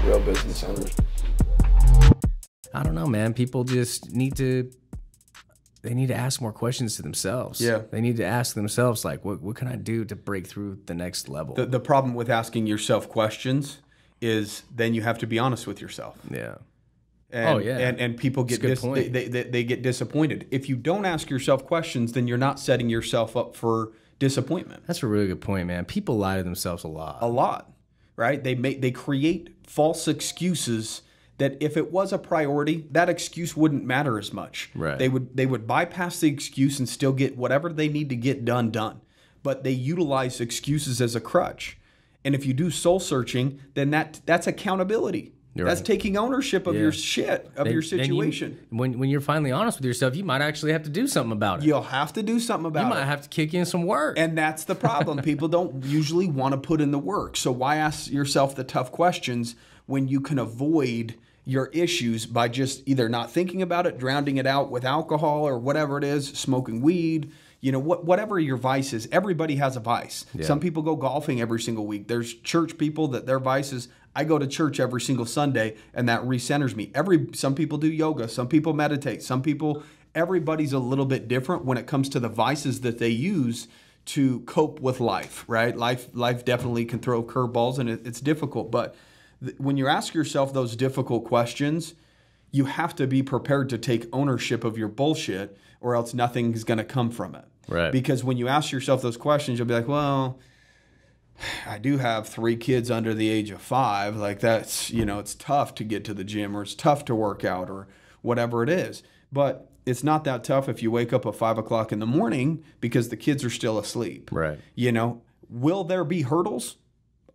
real business owners. I don't know, man. People just need to, they need to ask more questions to themselves. Yeah. They need to ask themselves, like, what can I do to break through the next level? The problem with asking yourself questions is then you have to be honest with yourself. Yeah. And, yeah. and people get they get disappointed. If you don't ask yourself questions, then you're not setting yourself up for disappointment. That's a really good point, man. People lie to themselves a lot. A lot, right? They create false excuses that if it was a priority, that excuse wouldn't matter as much. Right. They would bypass the excuse and still get whatever they need to get done. But they utilize excuses as a crutch. And if you do soul searching, then that's accountability. That's right. taking ownership of your shit, of your situation. When you're finally honest with yourself, you might actually have to do something about it. You'll have to do something about it. You might have to kick in some work. And that's the problem. People don't usually want to put in the work. So why ask yourself the tough questions when you can avoid your issues by just either not thinking about it, drowning it out with alcohol or whatever it is, smoking weed, whatever your vice is. Everybody has a vice. Yeah. Some people go golfing every single week. There's church people that their vice is, I go to church every single Sunday and that recenters me. Some people do yoga. Some people meditate. Everybody's a little bit different when it comes to the vices that they use to cope with life, right? Life definitely can throw curveballs and it's difficult. But when you ask yourself those difficult questions, you have to be prepared to take ownership of your bullshit or else nothing's going to come from it. Right. Because when you ask yourself those questions, you'll be like, well, I do have 3 kids under the age of 5. Like that's, it's tough to get to the gym or it's tough to work out or whatever it is. But it's not that tough if you wake up at 5 o'clock in the morning because the kids are still asleep. Right. Will there be hurdles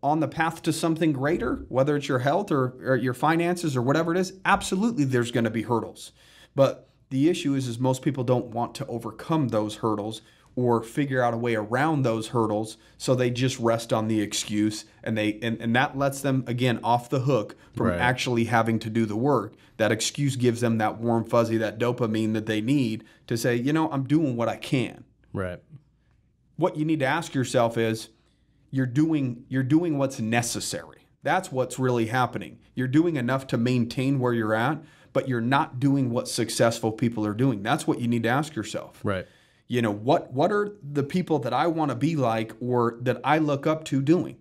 on the path to something greater, whether it's your health or your finances or whatever it is? Absolutely, there's going to be hurdles. But the issue is most people don't want to overcome those hurdles or figure out a way around those hurdles, so they just rest on the excuse, and that lets them, again, off the hook from actually having to do the work. That excuse gives them that warm fuzzy, that dopamine that they need to say, I'm doing what I can. Right. What you need to ask yourself is, you're doing what's necessary. That's what's really happening. You're doing enough to maintain where you're at, but you're not doing what successful people are doing. That's what you need to ask yourself. Right. What are the people that I want to be like or that I look up to doing?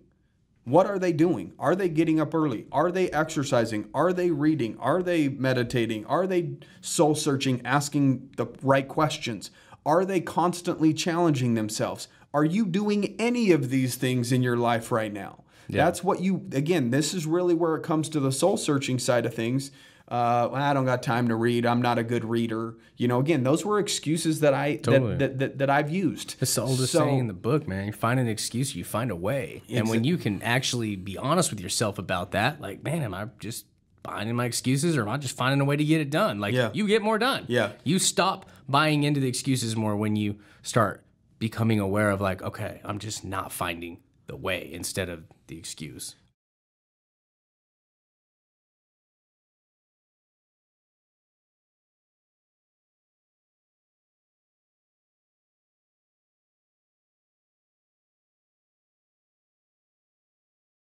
What are they doing? Are they getting up early? Are they exercising? Are they reading? Are they meditating? Are they soul searching, asking the right questions? Are they constantly challenging themselves? Are you doing any of these things in your life right now? Yeah. That's what this is really where it comes to the soul searching side of things. I don't got time to read. I'm not a good reader. Again, those were excuses that that I've used. It's the oldest saying in the book, man. You find an excuse, you find a way. And when you can actually be honest with yourself about that, like, man, am I just finding my excuses or am I just finding a way to get it done? Like, you get more done. Yeah. You stop buying into the excuses more when you start becoming aware of like, okay, I'm just not finding the way instead of the excuse.